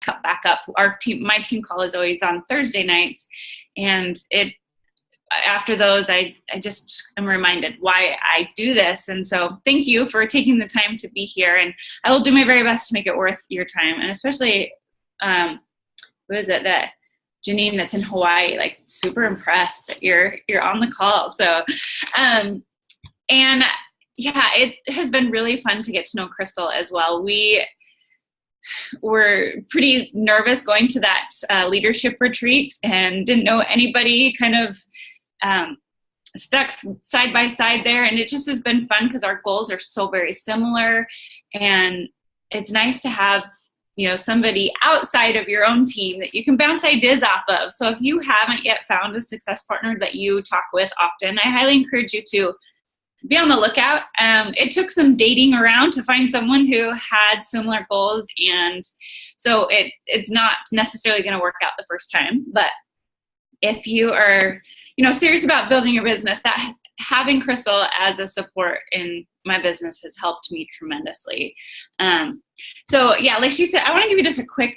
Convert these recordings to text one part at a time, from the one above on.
cut back up. My team call is always on Thursday nights, and after those, I just am reminded why I do this. And so thank you for taking the time to be here, and I will do my very best to make it worth your time. And especially, what is it, that Janine that's in Hawaii, like super impressed that you're on the call. So, and yeah, it has been really fun to get to know Crystal as well. We were pretty nervous going to that leadership retreat and didn't know anybody, kind of stuck side by side there. And it just has been fun because our goals are so very similar. And it's nice to have, somebody outside of your own team that you can bounce ideas off of. So if you haven't yet found a success partner that you talk with often, I highly encourage you to be on the lookout. It took some dating around to find someone who had similar goals. And so it's not necessarily going to work out the first time. But if you are, serious about building your business, that having Crystal as a support in my business has helped me tremendously. So yeah, like she said, I want to give you just a quick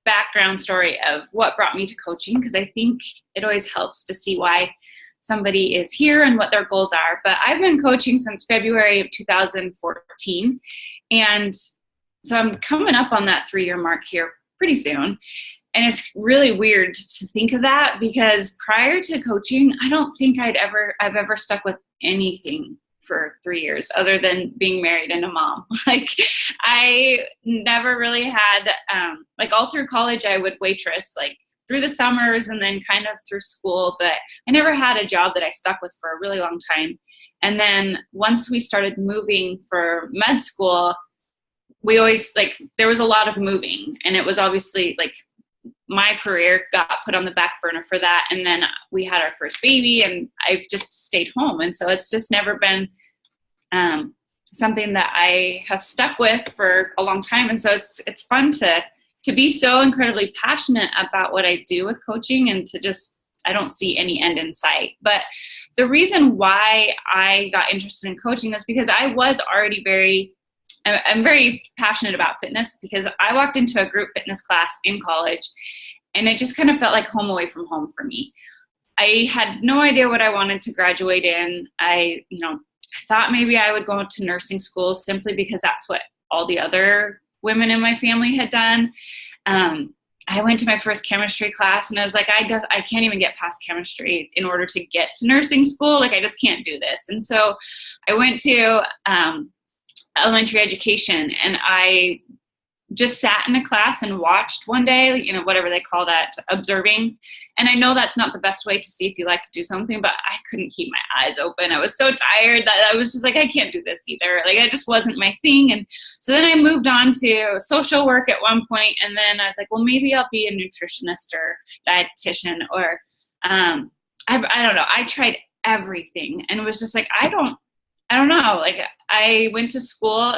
background story of what brought me to coaching, because I think it always helps to see why somebody is here and what their goals are. But I've been coaching since February of 2014. And so I'm coming up on that 3-year mark here pretty soon. And it's really weird to think of that, because prior to coaching, I don't think I've ever stuck with anything for 3 years other than being married and a mom. Like, I never really had, all through college, I would waitress, like through the summers and then kind of through school, but I never had a job that I stuck with for a really long time. And then once we started moving for med school, we always, there was a lot of moving, and it was obviously my career got put on the back burner for that. And then we had our first baby, and I've just stayed home. And so it's just never been something that I have stuck with for a long time. And so it's fun to be so incredibly passionate about what I do with coaching, and to just, I don't see any end in sight. But the reason why I got interested in coaching is because I was already I'm very passionate about fitness, because I walked into a group fitness class in college, and it just kind of felt like home away from home for me. I had no idea what I wanted to graduate in. I thought maybe I would go to nursing school simply because that's what all the other women in my family had done. I went to my first chemistry class, and I was like, I can't even get past chemistry in order to get to nursing school. I just can't do this. And so I went to elementary education, and I just sat in a class and watched one day, whatever they call that, observing. And I know that's not the best way to see if you like to do something, but I couldn't keep my eyes open. I was so tired that I was just like, I can't do this either. It just wasn't my thing. And so then I moved on to social work at one point, and then I was like, well, maybe I'll be a nutritionist or dietitian, or I don't know. I tried everything, and it was just like, I don't know. I went to school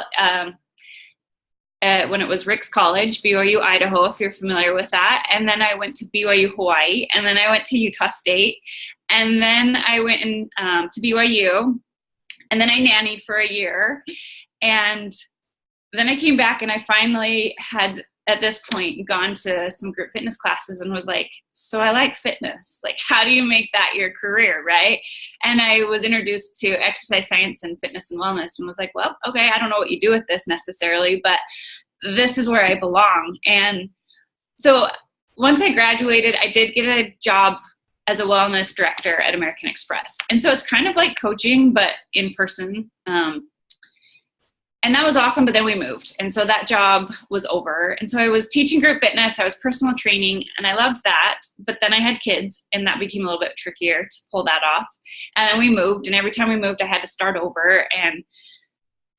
when it was Rick's College, BYU, Idaho, if you're familiar with that. And then I went to BYU, Hawaii. And then I went to Utah State. And then I went to BYU. And then I nannied for a year. And then I came back, and I finally had, at this point, gone to some group fitness classes and was like, so I like fitness. How do you make that your career, right? And I was introduced to exercise science and fitness and wellness, and was like, well, okay, I don't know what you do with this necessarily, but this is where I belong. And so once I graduated, I did get a job as a wellness director at American Express. And so it's kind of like coaching, but in person. And that was awesome, but then we moved. And so that job was over. And so I was teaching group fitness, I was personal training, and I loved that. But then I had kids, and that became a little bit trickier to pull that off. And then we moved, and every time we moved, I had to start over. And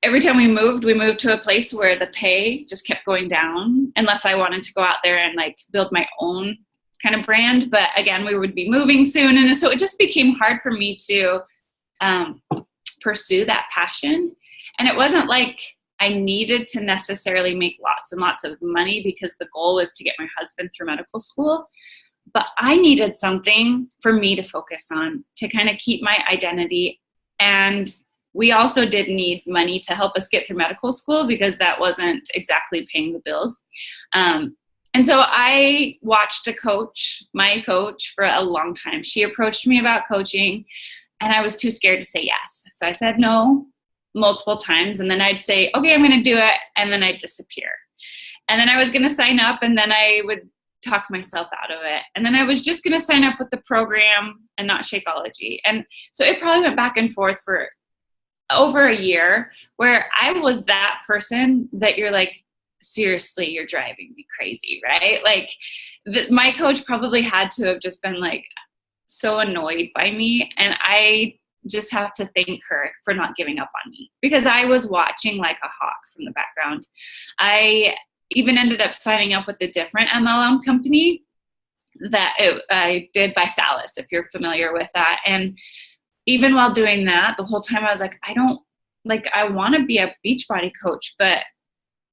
every time we moved to a place where the pay just kept going down, unless I wanted to go out there and build my own kind of brand. But again, we would be moving soon. And so it just became hard for me to pursue that passion. And it wasn't like I needed to necessarily make lots and lots of money, because the goal was to get my husband through medical school. But I needed something for me to focus on, to kind of keep my identity. And we also did need money to help us get through medical school, because that wasn't exactly paying the bills. And so I watched my coach for a long time. She approached me about coaching and I was too scared to say yes. So I said no multiple times, and then I'd say, okay, I'm going to do it. And then I'd disappear. And then I was going to sign up, and then I would talk myself out of it. And then I was just going to sign up with the program and not Shakeology. And so it probably went back and forth for over a year, where I was that person that you're like, seriously, you're driving me crazy, right? Like my coach probably had to have just been like so annoyed by me. And I just have to thank her for not giving up on me, because I was watching like a hawk from the background. I even ended up signing up with a different MLM company that I did by Salis, if you're familiar with that. And even while doing that, the whole time I was like, I want to be a Beachbody coach, but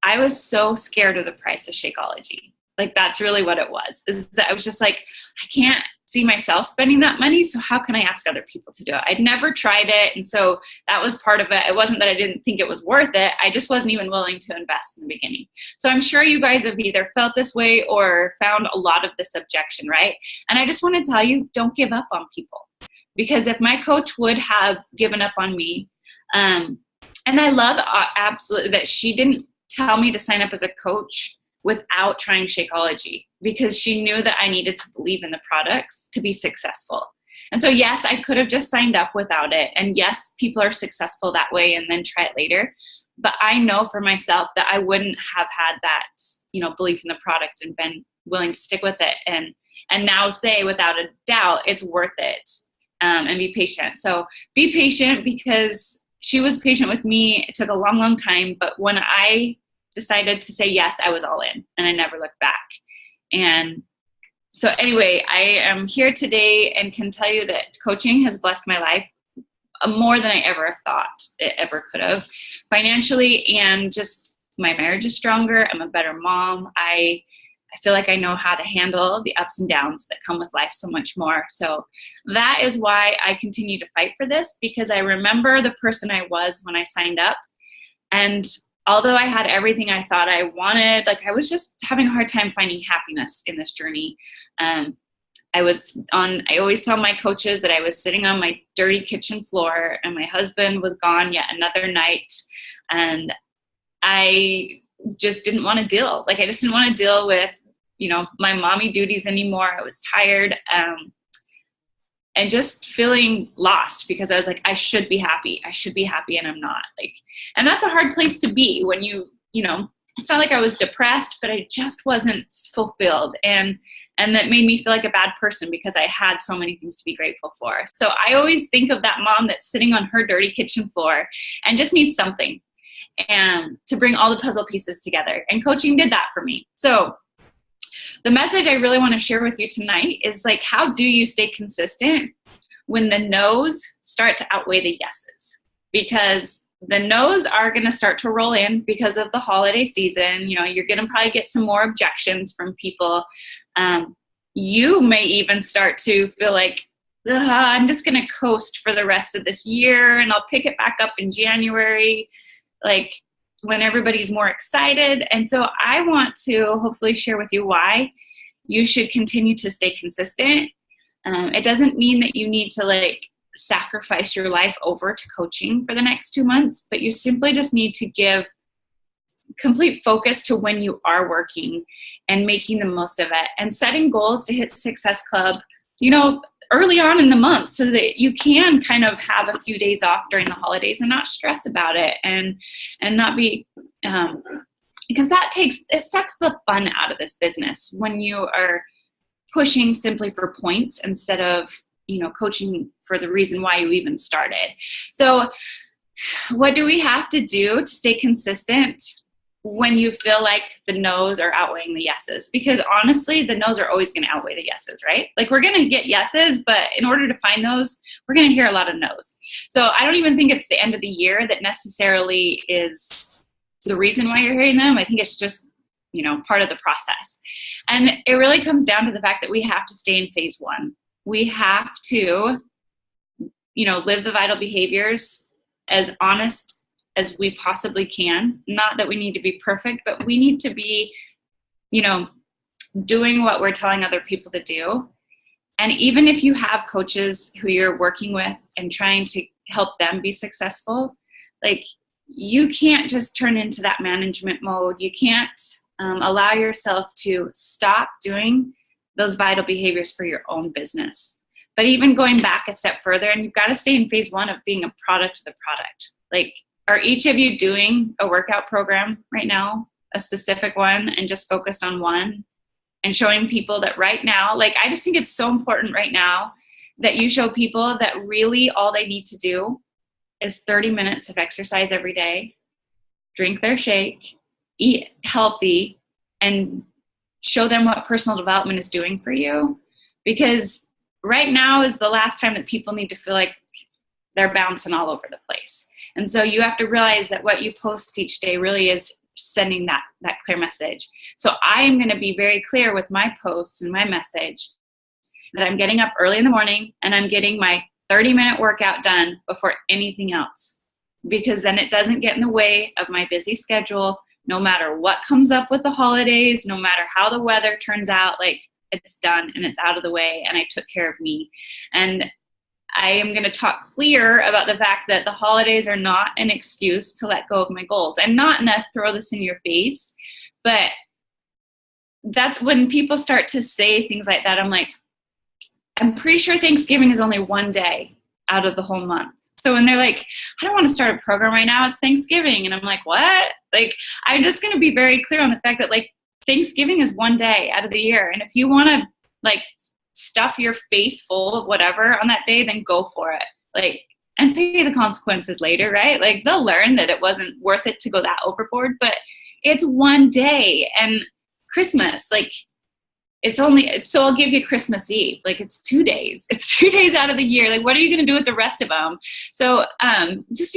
I was so scared of the price of Shakeology. Like that's really what it was, is that I was just like, I can't see myself spending that money. So how can I ask other people to do it? I'd never tried it. And so that was part of it. It wasn't that I didn't think it was worth it. I just wasn't even willing to invest in the beginning. So I'm sure you guys have either felt this way or found a lot of this objection, right? And I just want to tell you, don't give up on people. Because if my coach would have given up on me, and I love absolutely that she didn't tell me to sign up as a coach without trying Shakeology, because she knew that I needed to believe in the products to be successful. And so, yes, I could have just signed up without it. And yes, people are successful that way and then try it later. But I know for myself that I wouldn't have had that, belief in the product and been willing to stick with it. And now say without a doubt, it's worth it. And be patient. So be patient, because she was patient with me. It took a long, long time. But when I decided to say yes, I was all in and I never looked back. And so anyway, I am here today and can tell you that coaching has blessed my life more than I ever thought it ever could have, financially, and just my marriage is stronger. I'm a better mom. I feel like I know how to handle the ups and downs that come with life so much more. So that is why I continue to fight for this, because I remember the person I was when I signed up. And although I had everything I thought I wanted, like I was just having a hard time finding happiness in this journey. I always tell my coaches that I was sitting on my dirty kitchen floor and my husband was gone yet another night. And I just didn't want to deal. I just didn't want to deal with, my mommy duties anymore. I was tired, and just feeling lost, because I was like, I should be happy. And I'm not. And that's a hard place to be when it's not like I was depressed, but I just wasn't fulfilled. And that made me feel like a bad person, because I had so many things to be grateful for. So I always think of that mom that's sitting on her dirty kitchen floor and just needs something and to bring all the puzzle pieces together. And coaching did that for me. So the message I really want to share with you tonight is how do you stay consistent when the no's start to outweigh the yeses? Because the no's are going to start to roll in because of the holiday season. You're going to probably get some more objections from people. You may even start to feel like, I'm just going to coast for the rest of this year and I'll pick it back up in January. When everybody's more excited. And so I want to hopefully share with you why you should continue to stay consistent. It doesn't mean that you need to sacrifice your life over to coaching for the next 2 months, but you simply just need to give complete focus to when you are working and making the most of it and setting goals to hit Success Club, early on in the month, so that you can kind of have a few days off during the holidays and not stress about it and not be, because it sucks the fun out of this business when you are pushing simply for points instead of, coaching for the reason why you even started. So what do we have to do to stay consistent when you feel like the no's are outweighing the yeses? Because honestly, the no's are always going to outweigh the yeses, right? We're going to get yeses, but in order to find those, we're going to hear a lot of no's. So I don't even think it's the end of the year that necessarily is the reason why you're hearing them. I think it's just, part of the process. And it really comes down to the fact that we have to stay in phase one. We have to, live the vital behaviors as honest as we possibly can. Not that we need to be perfect, but we need to be, doing what we're telling other people to do. And even if you have coaches who you're working with and trying to help them be successful, like, you can't just turn into that management mode. You can't allow yourself to stop doing those vital behaviors for your own business. But even going back a step further, and you've got to stay in phase one of being a product of the product. Like, are each of you doing a workout program right now, a specific one, and just focused on one, and showing people that right now, like, I just think it's so important right now that you show people that really all they need to do is 30 minutes of exercise every day, drink their shake, eat healthy, and show them what personal development is doing for you. Because right now is the last time that people need to feel like they're bouncing all over the place. And so you have to realize that what you post each day really is sending that clear message. So I am going to be very clear with my posts and my message that I'm getting up early in the morning and I'm getting my 30-minute workout done before anything else, because then it doesn't get in the way of my busy schedule. No matter what comes up with the holidays, no matter how the weather turns out, like, it's done and it's out of the way, and I took care of me. And I am going to talk clear about the fact that the holidays are not an excuse to let go of my goals. And not enough throw this in your face, but that's when people start to say things like that. I'm like, I'm pretty sure Thanksgiving is only one day out of the whole month. So when they're like, I don't want to start a program right now, it's Thanksgiving. And I'm like, what? Like, I'm just going to be very clear on the fact that, like, Thanksgiving is one day out of the year. And if you want to, like, stuff your face full of whatever on that day, then go for it. Like, and pay the consequences later, right? Like, they'll learn that it wasn't worth it to go that overboard, but it's one day. And Christmas, like, it's only, so I'll give you Christmas Eve. Like, it's 2 days. It's 2 days out of the year. Like, what are you going to do with the rest of them? So just,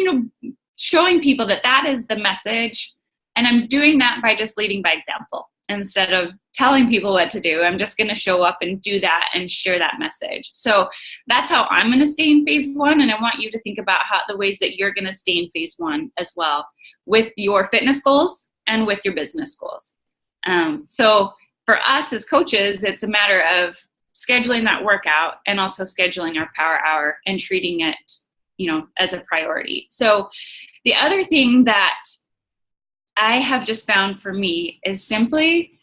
showing people that that is the message. And I'm doing that by just leading by example. Instead of telling people what to do, I'm just going to show up and do that and share that message. So that's how I'm going to stay in phase one. And I want you to think about how the ways that you're going to stay in phase one as well, with your fitness goals and with your business goals. So for us as coaches, it's a matter of scheduling that workout and also scheduling our power hour and treating it, as a priority. So the other thing that I have just found for me is simply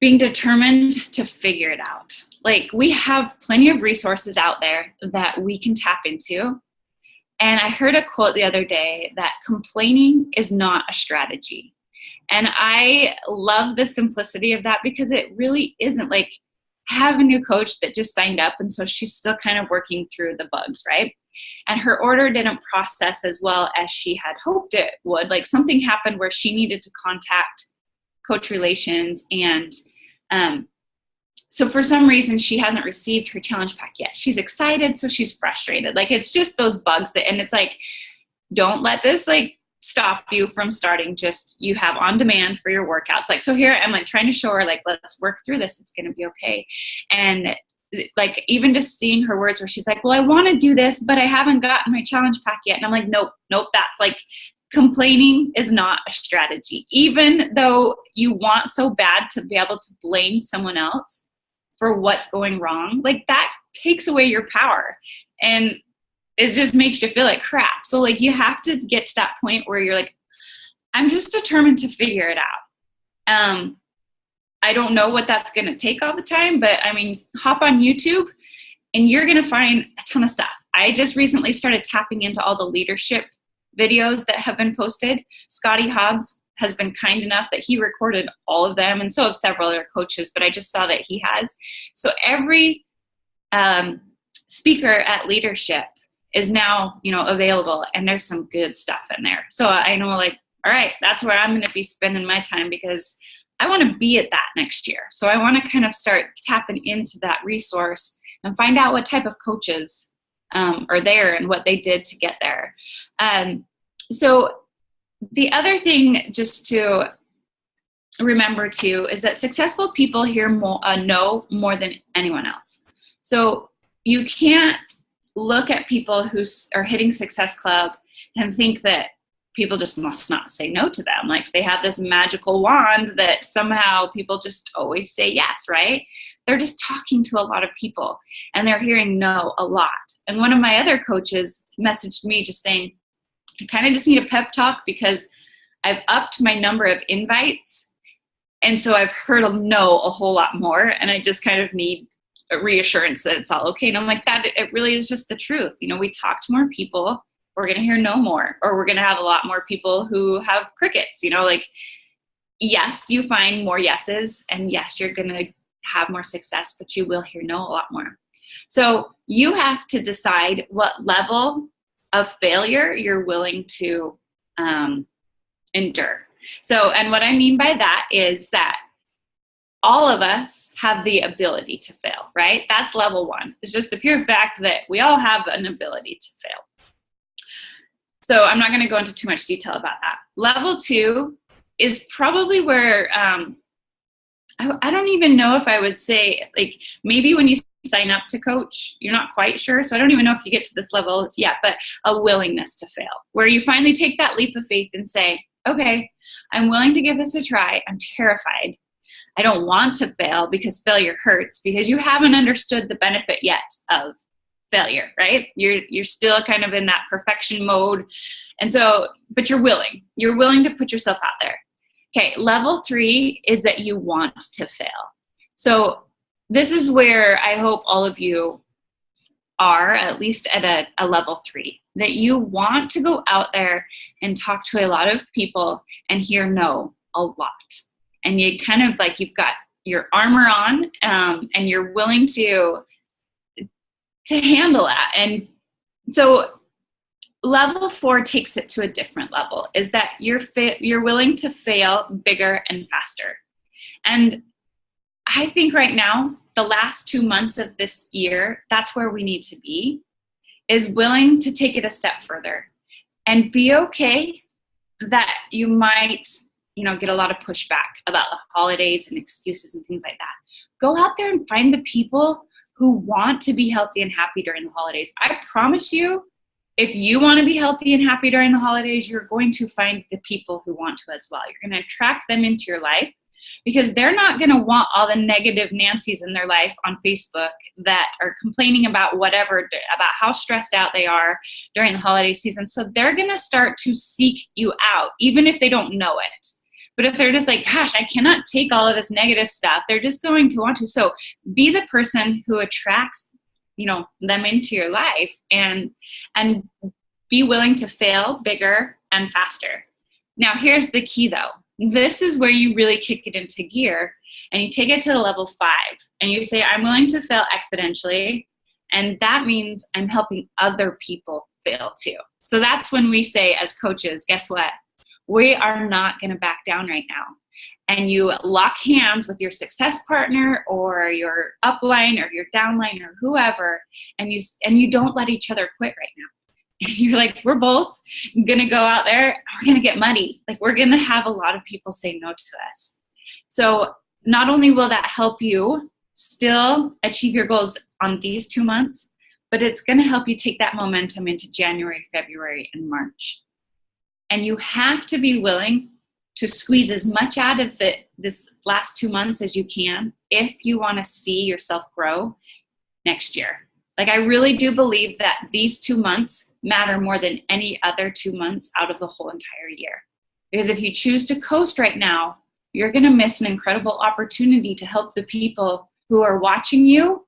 being determined to figure it out. Like, we have plenty of resources out there that we can tap into. And I heard a quote the other day that complaining is not a strategy. And I love the simplicity of that, because it really isn't. Like, I have a new coach that just signed up, and so she's still kind of working through the bugs, right? And her order didn't process as well as she had hoped it would. Like, something happened where she needed to contact Coach Relations, and so for some reason she hasn't received her challenge pack yet. She's excited, so she's frustrated. Like, it's just those bugs and it's like, don't let this, like, stop you from starting. Just, you have on demand for your workouts. Like, so here I'm, like, trying to show her, like, let's work through this. It's going to be okay. And, like, even just seeing her words where she's like, well, I want to do this, but I haven't gotten my challenge pack yet. And I'm like, nope, that's, like, complaining is not a strategy. Even though you want so bad to be able to blame someone else for what's going wrong, like, that takes away your power. And it just makes you feel like crap. So, like, you have to get to that point where you're like, I'm just determined to figure it out. I don't know what that's going to take all the time, but I mean, hop on YouTube and you're going to find a ton of stuff. I just recently started tapping into all the leadership videos that have been posted. Scotty Hobbs has been kind enough that he recorded all of them, and so have several other coaches, but I just saw that he has. So every speaker at leadership is now, available, and there's some good stuff in there. So I know, like, all right, that's where I'm going to be spending my time, because I want to be at that next year. So I want to kind of start tapping into that resource and find out what type of coaches are there and what they did to get there. So the other thing just to remember too is that successful people hear know more than anyone else. So you can't look at people who are hitting Success Club and think that people just must not say no to them. Like they have this magical wand that somehow people just always say yes, right? They're just talking to a lot of people and they're hearing no a lot. And one of my other coaches messaged me just saying, I kind of just need a pep talk because I've upped my number of invites. And so I've heard a no a whole lot more. And I just kind of need a reassurance that it's all okay. And I'm like, that it really is just the truth. You know, we talk to more people, we're going to hear no more, or we're going to have a lot more people who have crickets, you know, like, yes, you find more yeses and yes, you're going to have more success, but you will hear no a lot more. So you have to decide what level of failure you're willing to endure. So, and what I mean by that is that all of us have the ability to fail, right? That's level one. It's just the pure fact that we all have an ability to fail. So I'm not going to go into too much detail about that. Level two is probably where, I don't even know if I would say, like, maybe when you sign up to coach, you're not quite sure. So I don't even know if you get to this level yet, but a willingness to fail, where you finally take that leap of faith and say, okay, I'm willing to give this a try. I'm terrified. I don't want to fail because failure hurts, because you haven't understood the benefit yet of failure, right? You're still kind of in that perfection mode. And so, but you're willing to put yourself out there. Okay. Level three is that you want to fail. So this is where I hope all of you are, at least at a level three, that you want to go out there and talk to a lot of people and hear no a lot. And you kind of like, you've got your armor on, and you're willing to handle that. And so level four takes it to a different level, is that you're willing to fail bigger and faster. And I think right now, the last 2 months of this year, that's where we need to be, is willing to take it a step further and be okay that you might, get a lot of pushback about the holidays and excuses and things like that. Go out there and find the people who want to be healthy and happy during the holidays. I promise you, if you want to be healthy and happy during the holidays, you're going to find the people who want to as well. You're going to attract them into your life, because they're not going to want all the negative Nancys in their life on Facebook that are complaining about whatever, about how stressed out they are during the holiday season. So they're going to start to seek you out, even if they don't know it. But if they're just like, gosh, I cannot take all of this negative stuff, they're just going to want to. So be the person who attracts, them into your life, and be willing to fail bigger and faster. Now, here's the key though. This is where you really kick it into gear, and you take it to the level 5 and you say, I'm willing to fail exponentially. And that means I'm helping other people fail too. So that's when we say, as coaches, guess what? We are not going to back down right now. And you lock hands with your success partner or your upline or your downline or whoever, and you don't let each other quit right now. And you're like, we're both going to go out there, we're going to get muddy. Like, we're going to have a lot of people say no to us. So not only will that help you still achieve your goals on these 2 months, but it's going to help you take that momentum into January, February, and March. And you have to be willing to squeeze as much out of this last 2 months as you can if you want to see yourself grow next year. Like, I really do believe that these 2 months matter more than any other 2 months out of the whole entire year. Because if you choose to coast right now, you're going to miss an incredible opportunity to help the people who are watching you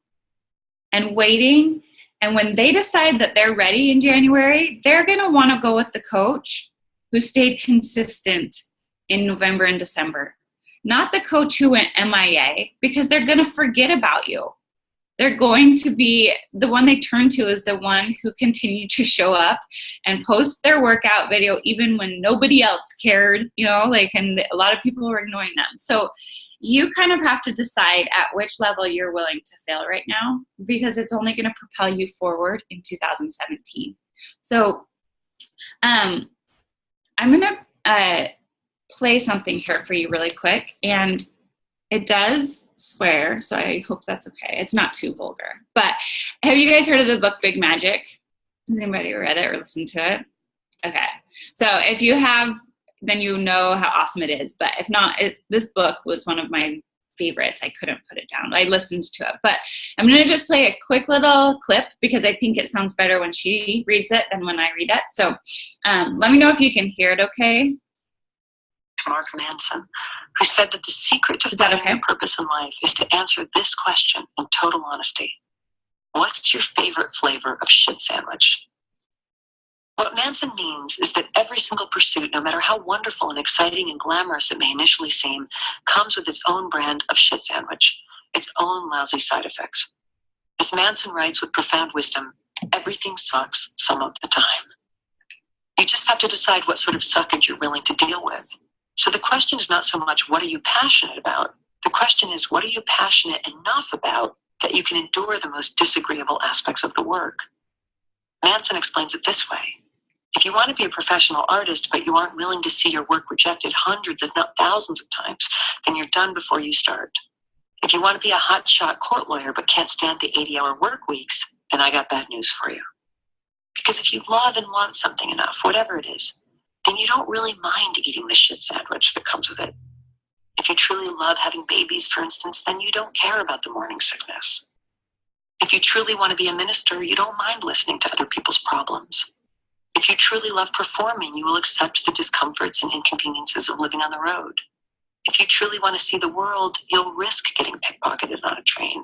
and waiting. And when they decide that they're ready in January, they're going to want to go with the coach who stayed consistent in November and December, not the coach who went MIA, because they're going to forget about you. They're going to be the one they turn to is the one who continued to show up and post their workout video even when nobody else cared, and a lot of people were ignoring them. So you kind of have to decide at which level you're willing to fail right now, because it's only going to propel you forward in 2017. So I'm going to play something here for you really quick, and it does swear, so I hope that's okay. It's not too vulgar. But have you guys heard of the book Big Magic? Has anybody read it or listened to it? Okay. So if you have, then you know how awesome it is. But if not, this book was one of my favorites. I couldn't put it down. I listened to it. But I'm going to just play a quick little clip because I think it sounds better when she reads it than when I read it. So let me know if you can hear it okay. Mark Manson, who said that the secret to finding your purpose in life is to answer this question in total honesty. What's your favorite flavor of shit sandwich? What Manson means is that every single pursuit, no matter how wonderful and exciting and glamorous it may initially seem, comes with its own brand of shit sandwich, its own lousy side effects. As Manson writes with profound wisdom, everything sucks some of the time. You just have to decide what sort of suckage you're willing to deal with. So the question is not so much what are you passionate about? The question is what are you passionate enough about that you can endure the most disagreeable aspects of the work? Manson explains it this way. If you want to be a professional artist, but you aren't willing to see your work rejected hundreds, if not thousands of times, then you're done before you start. If you want to be a hotshot court lawyer, but can't stand the 80-hour work weeks, then I got bad news for you. Because if you love and want something enough, whatever it is, then you don't really mind eating the shit sandwich that comes with it. If you truly love having babies, for instance, then you don't care about the morning sickness. If you truly want to be a minister, you don't mind listening to other people's problems. If you truly love performing, you will accept the discomforts and inconveniences of living on the road. If you truly want to see the world, you'll risk getting pickpocketed on a train.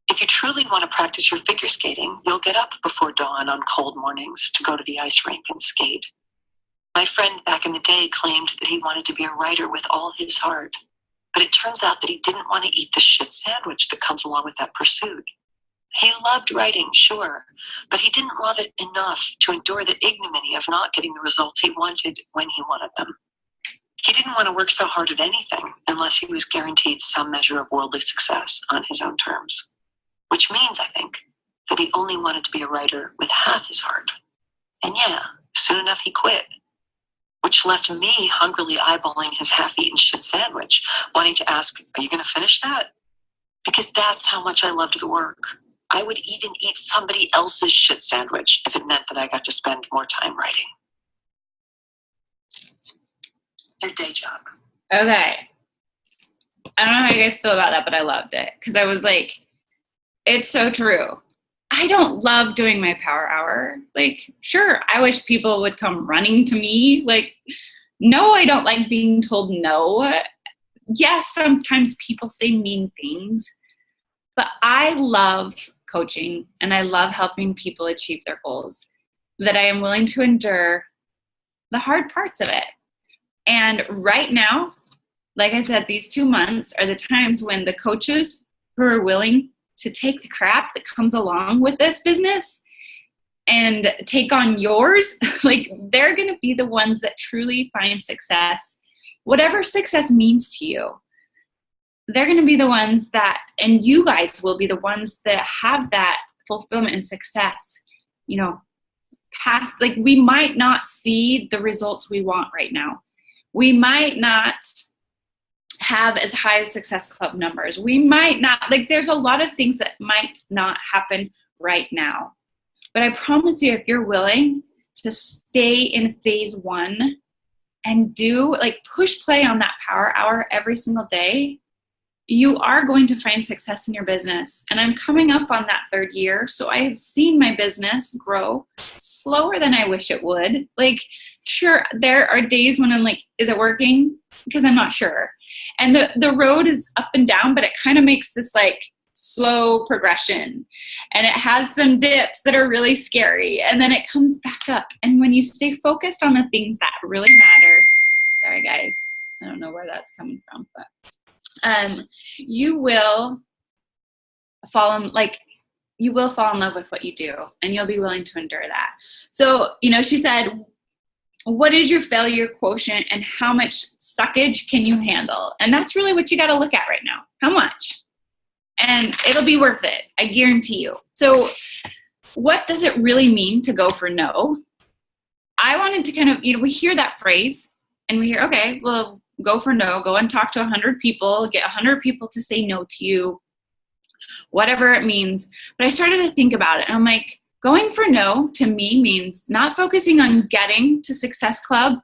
If you truly want to practice your figure skating, you'll get up before dawn on cold mornings to go to the ice rink and skate. My friend back in the day claimed that he wanted to be a writer with all his heart, but it turns out that he didn't want to eat the shit sandwich that comes along with that pursuit. He loved writing, sure, but he didn't love it enough to endure the ignominy of not getting the results he wanted when he wanted them. He didn't want to work so hard at anything unless he was guaranteed some measure of worldly success on his own terms, which means, I think, that he only wanted to be a writer with half his heart. And yeah, soon enough he quit, which left me hungrily eyeballing his half-eaten shit sandwich, wanting to ask, are you going to finish that? Because that's how much I loved the work. I would even eat somebody else's shit sandwich if it meant that I got to spend more time writing. Your day job. Okay. I don't know how you guys feel about that, but I loved it because I was like, it's so true. I don't love doing my power hour. Like, sure, I wish people would come running to me. Like, no, I don't like being told no. Yes, sometimes people say mean things, but I love coaching and I love helping people achieve their goals, that I am willing to endure the hard parts of it. And right now, like I said, these 2 months are the times when the coaches who are willing to take the crap that comes along with this business and take on yours, like they're going to be the ones that truly find success, whatever success means to you. They're going to be the ones that, and you guys will be the ones that have that fulfillment and success, you know, past, like we might not see the results we want right now. We might not have as high as Success Club numbers. We might not, like there's a lot of things that might not happen right now. But I promise you, if you're willing to stay in phase 1 and do, like push play on that power hour every single day, you are going to find success in your business. And I'm coming up on that 3rd year. So I have seen my business grow slower than I wish it would. Like, sure, there are days when I'm like, is it working? Because I'm not sure. And the road is up and down, but it kind of makes this like slow progression. And it has some dips that are really scary. And then it comes back up. And when you stay focused on the things that really matter, sorry guys, I don't know where that's coming from, but you will fall in love with what you do, and you'll be willing to endure that. So, you know, she said, what is your failure quotient and how much suckage can you handle? And that's really what you got to look at right now. How much? And it'll be worth it. I guarantee you. So what does it really mean to go for no? I wanted to kind of, you know, we hear that phrase and we hear, okay, well, go for no, go and talk to 100 people, get 100 people to say no to you, whatever it means. But I started to think about it and I'm like, Going for no to me means not focusing on getting to Success Club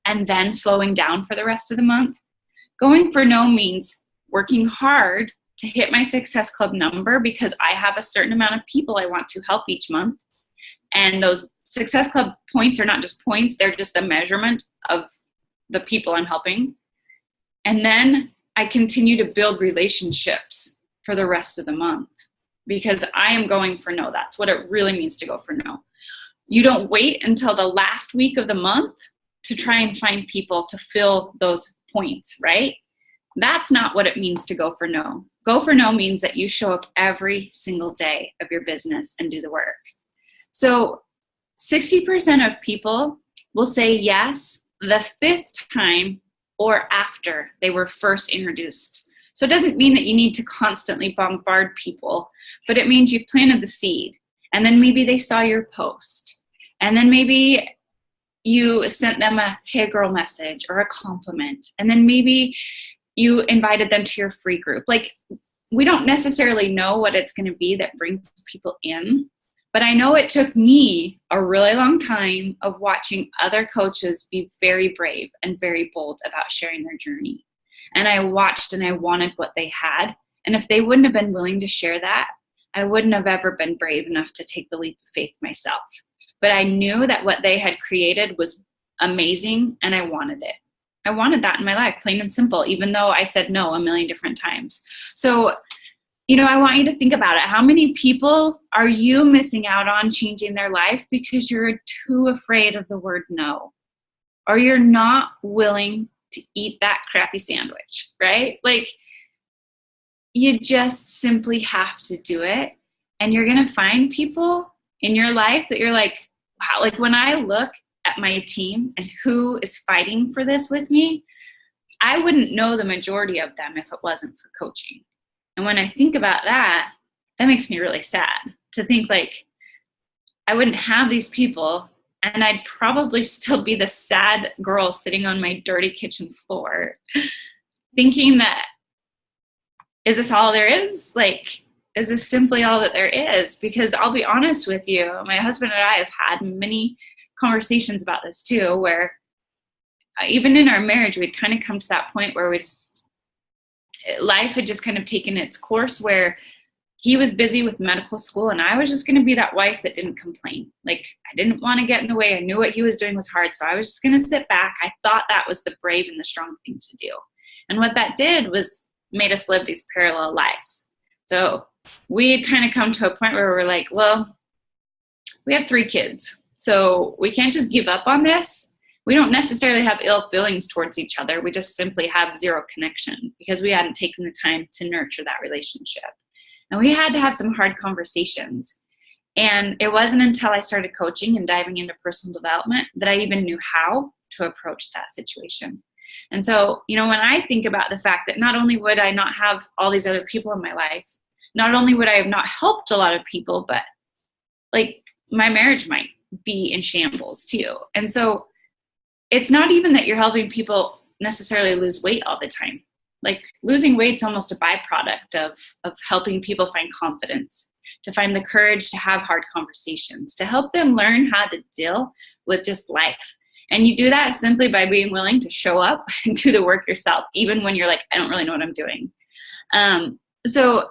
and then slowing down for the rest of the month. Going for no means working hard to hit my Success Club number because I have a certain amount of people I want to help each month. And those Success Club points are not just points, they're just a measurement of the people I'm helping. And then I continue to build relationships for the rest of the month because I am going for no. That's what it really means to go for no. You don't wait until the last week of the month to try and find people to fill those points, right? That's not what it means to go for no. Go for no means that you show up every single day of your business and do the work. So 60% of people will say yes the 5th time or after they were first introduced. So it doesn't mean that you need to constantly bombard people, but it means you've planted the seed. And then maybe they saw your post. And then maybe you sent them a hey girl message or a compliment. And then maybe you invited them to your free group. Like, we don't necessarily know what it's going to be that brings people in. But I know it took me a really long time of watching other coaches be very brave and very bold about sharing their journey. And I watched and I wanted what they had. And if they wouldn't have been willing to share that, I wouldn't have ever been brave enough to take the leap of faith myself. But I knew that what they had created was amazing and I wanted it. I wanted that in my life, plain and simple, even though I said no a million different times. So I want you to think about it. How many people are you missing out on changing their life because you're too afraid of the word no? Or you're not willing to eat that crappy sandwich, right? Like, you just simply have to do it. And you're going to find people in your life that you're like, wow, like when I look at my team and who is fighting for this with me, I wouldn't know the majority of them if it wasn't for coaching. And when I think about that, that makes me really sad to think like I wouldn't have these people and I'd probably still be the sad girl sitting on my dirty kitchen floor thinking that, is this all there is? Like, is this simply all that there is? Because I'll be honest with you, my husband and I have had many conversations about this too, where even in our marriage, we'd kind of come to that point where life had just kind of taken its course where he was busy with medical school and I was just going to be that wife that didn't complain. Like, I didn't want to get in the way. I knew what he was doing was hard. So I was just going to sit back. I thought that was the brave and the strong thing to do. And what that did was made us live these parallel lives. So we had kind of come to a point where we're like, well, we have 3 kids. So we can't just give up on this. We don't necessarily have ill feelings towards each other. We just simply have zero connection because we hadn't taken the time to nurture that relationship. And we had to have some hard conversations. And it wasn't until I started coaching and diving into personal development that I even knew how to approach that situation. And so, when I think about the fact that not only would I not have all these other people in my life, not only would I have not helped a lot of people, but like my marriage might be in shambles too. And so it's not even that you're helping people necessarily lose weight all the time. Like, losing weight's almost a byproduct of helping people find confidence, to find the courage to have hard conversations, to help them learn how to deal with just life. And you do that simply by being willing to show up and do the work yourself, even when you're like, I don't really know what I'm doing. So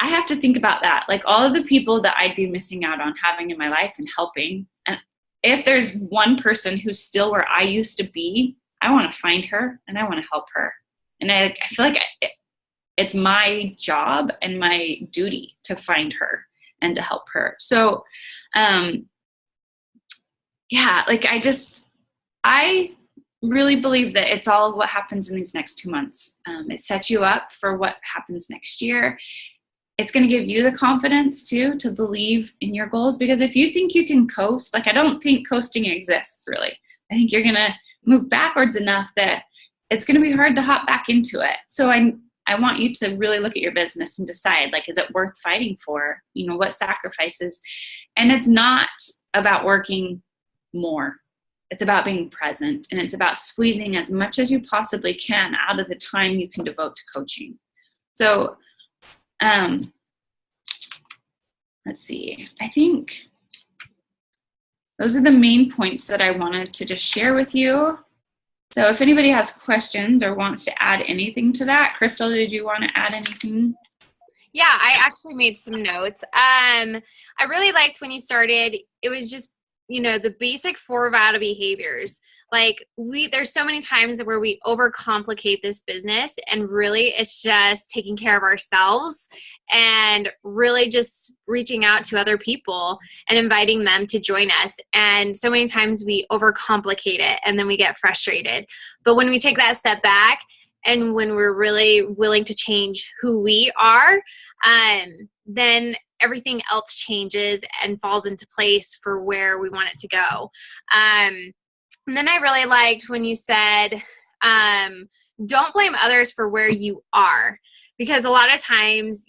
I have to think about that, like all of the people that I'd be missing out on having in my life and helping. And if there's one person who's still where I used to be, I want to find her and I want to help her. And I feel like it's my job and my duty to find her and to help her. So, I really believe that it's all what happens in these next 2 months. It sets you up for what happens next year. It's going to give you the confidence too to believe in your goals, because if you think you can coast, like, I don't think coasting exists really. I think you're going to move backwards enough that it's going to be hard to hop back into it. So I want you to really look at your business and decide, like, is it worth fighting for? What sacrifices? And it's not about working more. It's about being present, and it's about squeezing as much as you possibly can out of the time you can devote to coaching. So, let's see. I think those are the main points that I wanted to just share with you. So if anybody has questions or wants to add anything to that, Crystal, did you want to add anything? Yeah, I actually made some notes. I really liked when you started, it was just, the basic 4 vital behaviors. Like there's so many times where we overcomplicate this business, and really it's just taking care of ourselves and really just reaching out to other people and inviting them to join us. And so many times we overcomplicate it and then we get frustrated. But when we take that step back and when we're really willing to change who we are, then everything else changes and falls into place for where we want it to go. And then I really liked when you said, don't blame others for where you are. Because a lot of times,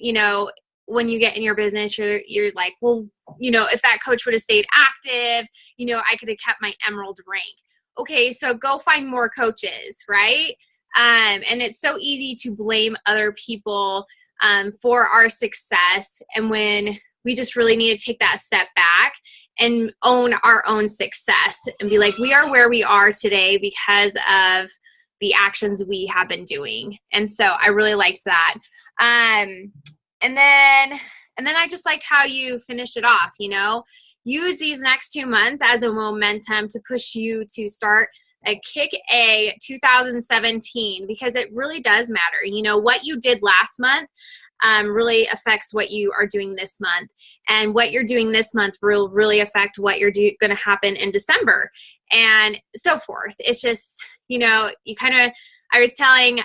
when you get in your business, you're like, well, if that coach would have stayed active, I could have kept my emerald rank. Okay, so go find more coaches, right? And it's so easy to blame other people for our success. And when we just really need to take that step back and own our own success and be like, we are where we are today because of the actions we have been doing. And so I really liked that. And then I just liked how you finished it off, use these next 2 months as a momentum to push you to start a kick A 2017, because it really does matter. What you did last month really affects what you are doing this month, and what you're doing this month will really affect what you're going to happen in December, and so forth. It's just, I was telling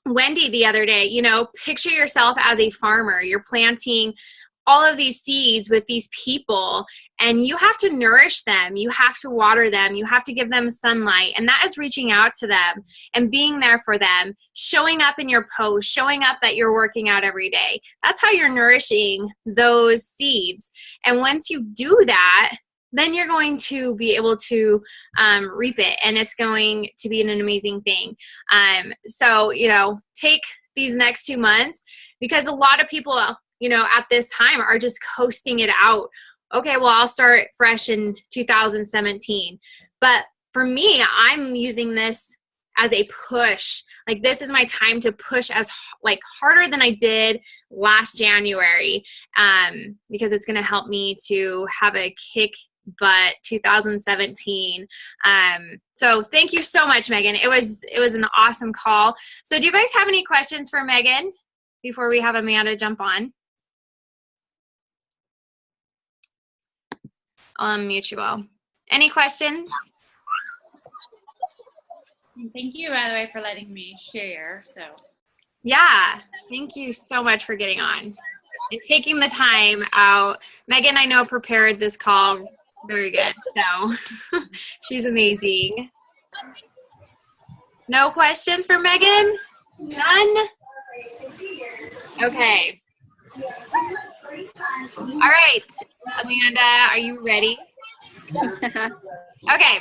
Wendy the other day, picture yourself as a farmer. You're planting all of these seeds with these people, and you have to nourish them. You have to water them. You have to give them sunlight. And that is reaching out to them and being there for them, showing up in your post, showing up that you're working out every day. That's how you're nourishing those seeds. And once you do that, then you're going to be able to reap it, and it's going to be an amazing thing. So, take these next 2 months, because a lot of people, at this time are just coasting it out. Okay, well, I'll start fresh in 2017. But for me, I'm using this as a push. Like, this is my time to push as harder than I did last January, because it's going to help me to have a kick butt 2017. So thank you so much, Megan. It was an awesome call. So do you guys have any questions for Megan before we have Amanda jump on? I'll unmute you all. Any questions? Thank you, by the way, for letting me share. So, yeah, thank you so much for getting on and taking the time out. Megan, I know, prepared this call very good, so she's amazing. No questions for Megan? None? Okay. All right, Amanda, are you ready? Okay,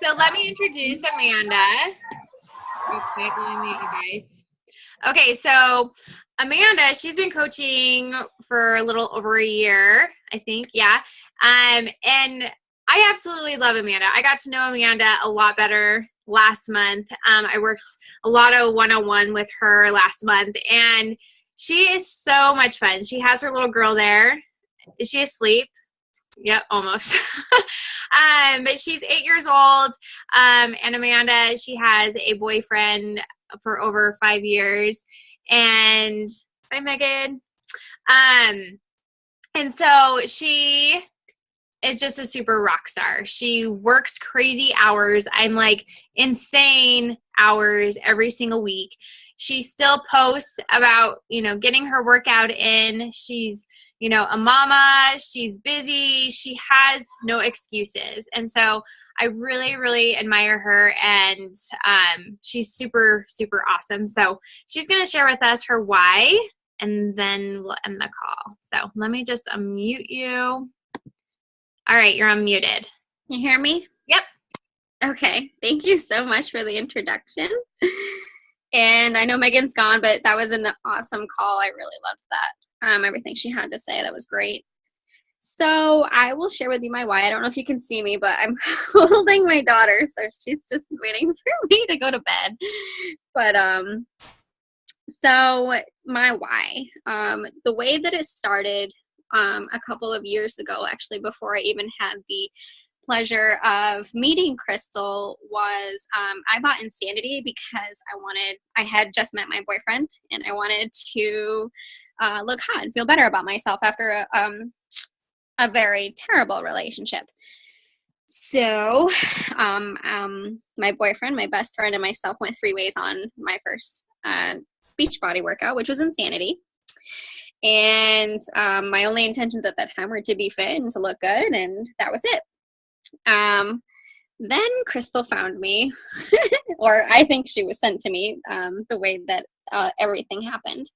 so let me introduce Amanda. Real quick, let me mute you guys. Okay, so Amanda, she's been coaching for a little over a year, I think, yeah. And I absolutely love Amanda. I got to know Amanda a lot better last month. I worked a lot of one-on-one with her last month, and she is so much fun. She has her little girl there. Is she asleep? Yep, almost. But she's 8 years old. And Amanda, she has a boyfriend for over 5 years. And hi, Megan. And so she is just a super rock star. She works crazy hours. I'm like insane hours every single week. She still posts about, getting her workout in. She's, a mama. She's busy. She has no excuses. And so I really, really admire her, and she's super, super awesome. So she's going to share with us her why, and then we'll end the call. So let me just unmute you. All right, you're unmuted. Can you hear me? Yep. Okay, thank you so much for the introduction. And I know Megan's gone, but that was an awesome call. I really loved that. Everything she had to say, that was great. So I will share with you my why. I don't know if you can see me, but I'm holding my daughter, so she's just waiting for me to go to bed. But so my why, the way that it started a couple of years ago, actually, before I even had the pleasure of meeting Crystal, was I bought Insanity because I had just met my boyfriend, and I wanted to look hot and feel better about myself after a very terrible relationship. So my boyfriend, my best friend, and myself went 3 ways on my first Beachbody workout, which was Insanity. And my only intentions at that time were to be fit and to look good, and that was it. Then Crystal found me, or I think she was sent to me, the way that everything happened.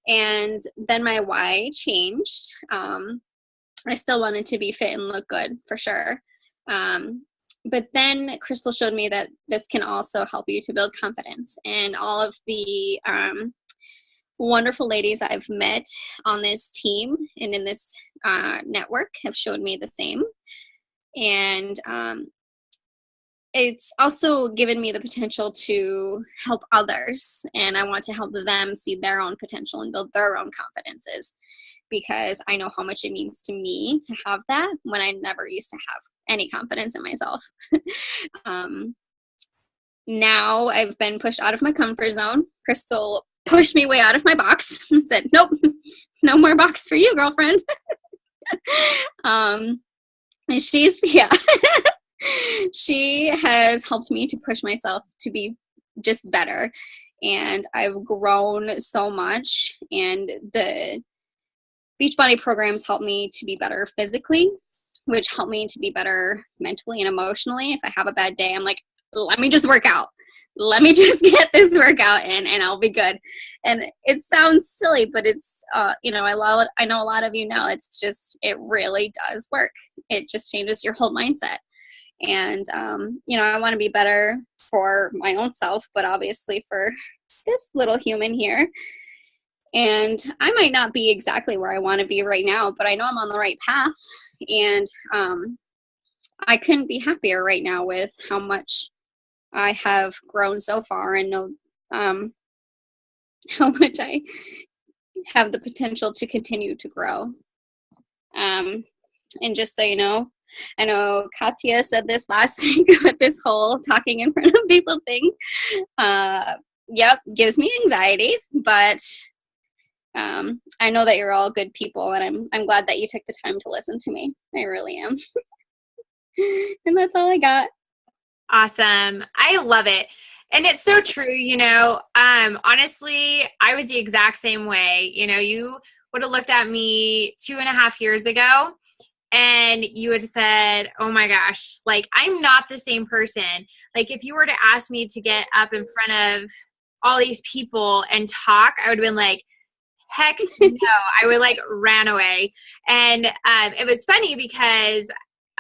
And then my why changed. I still wanted to be fit and look good, for sure. But then Crystal showed me that this can also help you to build confidence. And all of the wonderful ladies I've met on this team and in this network have showed me the same. And it's also given me the potential to help others. And I want to help them see their own potential and build their own confidences, because I know how much it means to me to have that when I never used to have any confidence in myself. Now I've been pushed out of my comfort zone. Crystal pushed me way out of my box and said, nope, no more box for you, girlfriend. And she has helped me to push myself to be just better. And I've grown so much, and the Beachbody programs help me to be better physically, which help me to be better mentally and emotionally. If I have a bad day, I'm like, let me just work out. Let me just get this workout in and I'll be good. And it sounds silly, but it's, I know a lot of you know, it's just, it really does work. It just changes your whole mindset. And, I want to be better for my own self, but obviously for this little human here. And I might not be exactly where I want to be right now, but I know I'm on the right path. And I couldn't be happier right now with how much I have grown so far, and know how much I have the potential to continue to grow. And just so you know, I know Katya said this last week with this whole talking in front of people thing. Gives me anxiety, but I know that you're all good people, and I'm glad that you took the time to listen to me. I really am. And that's all I got. Awesome. I love it. And it's so true, honestly, I was the exact same way. You would have looked at me 2.5 years ago and you would have said, oh my gosh, like, I'm not the same person. Like, if you were to ask me to get up in front of all these people and talk, I would have been like, heck no. I would ran away. And it was funny because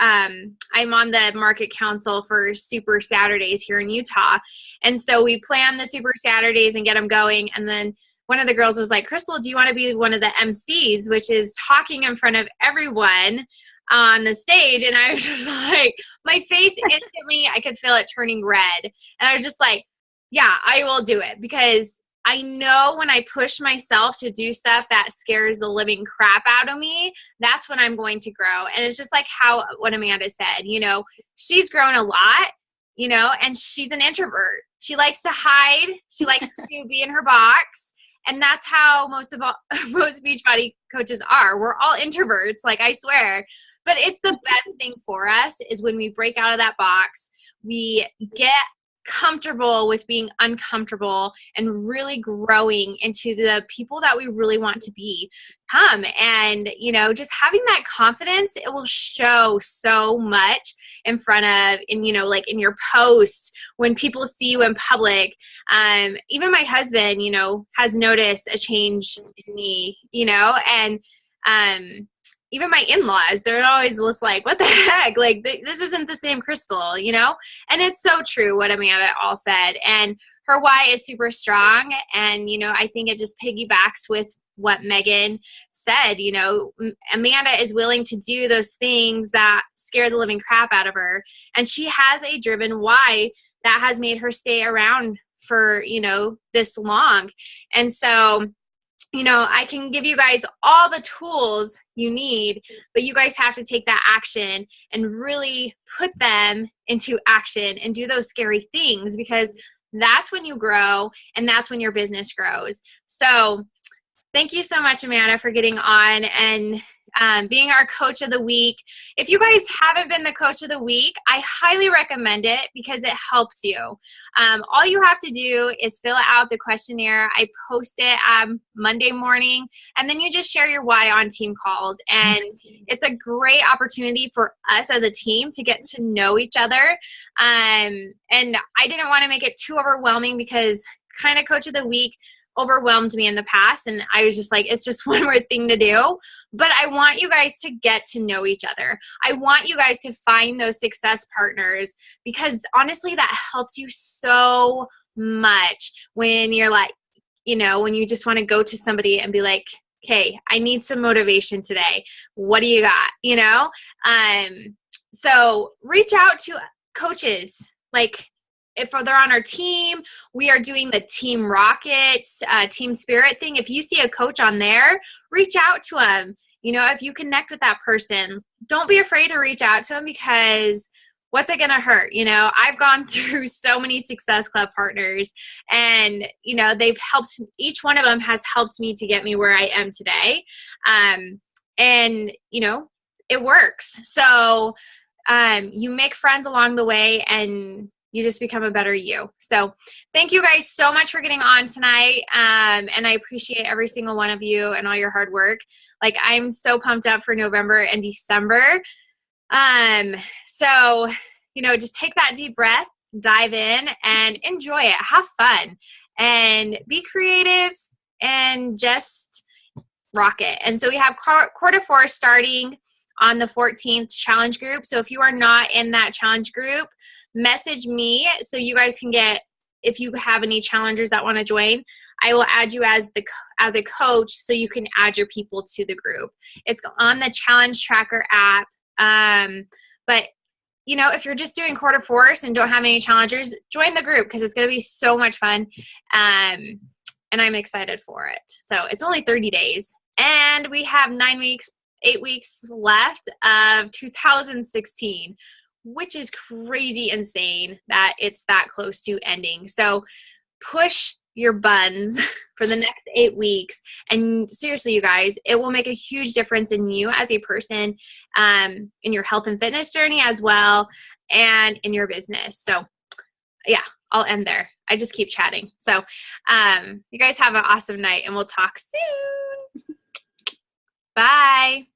I'm on the market council for Super Saturdays here in Utah. And so we plan the Super Saturdays and get them going. And then one of the girls was like, Crystal, do you want to be one of the MCs, which is talking in front of everyone on the stage? And I was just like, my face instantly, I could feel it turning red. And I was just like, yeah, I will do it, because I know when I push myself to do stuff that scares the living crap out of me, that's when I'm going to grow. And it's just like what Amanda said, she's grown a lot, and she's an introvert. She likes to hide. She likes to be in her box. And that's how most Beachbody coaches are. We're all introverts, I swear. But it's the best thing for us is when we break out of that box, we get comfortable with being uncomfortable and really growing into the people that we really want to become. And, just having that confidence, it will show so much in front of, in your posts, when people see you in public. Even my husband, has noticed a change in me, and, even my in-laws, they're always just like, what the heck? Like, this isn't the same Crystal, And it's so true what Amanda all said. And her why is super strong. And, I think it just piggybacks with what Megan said. You know, Amanda is willing to do those things that scare the living crap out of her. And she has a driven why that has made her stay around for, you know, this long. And so, you know, I can give you guys all the tools you need, but you guys have to take that action and really put them into action and do those scary things, because that's when you grow and that's when your business grows. So thank you so much, Amanda, for getting on and being our coach of the week. If you guys haven't been the coach of the week, I highly recommend it because it helps you. All you have to do is fill out the questionnaire. I post it Monday morning, and then you just share your why on team calls. And it's a great opportunity for us as a team to get to know each other. And I didn't want to make it too overwhelming because kind of coach of the week overwhelmed me in the past, and I was just like, it's just one more thing to do. But I want you guys to get to know each other. I want you guys to find those success partners, because honestly, that helps you so much when you're like, you know, when you just want to go to somebody and be like, okay, I need some motivation today. What do you got? You know? So reach out to coaches. Like, if they're on our team, we are doing the Team Rockets, Team Spirit thing. If you see a coach on there, reach out to them. You know, if you connect with that person, don't be afraid to reach out to them, because what's it going to hurt? You know, I've gone through so many Success Club partners, and, you know, they've helped, each one of them has helped me to get me where I am today. And, you know, it works. So you make friends along the way, and you just become a better you. So thank you guys so much for getting on tonight. And I appreciate every single one of you and all your hard work. Like, I'm so pumped up for November and December. So, you know, just take that deep breath, dive in and enjoy it. Have fun and be creative and just rock it. And so we have quarter 4 starting on the 14th challenge group. So if you are not in that challenge group, message me so you guys can get, if you have any challengers that want to join, I will add you as a coach so you can add your people to the group. It's on the Challenge Tracker app. But you know, if you're just doing quarter 4s and don't have any challengers, join the group because it's going to be so much fun. And I'm excited for it. So it's only 30 days and we have 8 weeks left of 2016. Which is crazy insane that it's that close to ending. So push your buns for the next 8 weeks. And seriously, you guys, it will make a huge difference in you as a person, in your health and fitness journey as well, and in your business. So yeah, I'll end there. I just keep chatting. So you guys have an awesome night and we'll talk soon. Bye.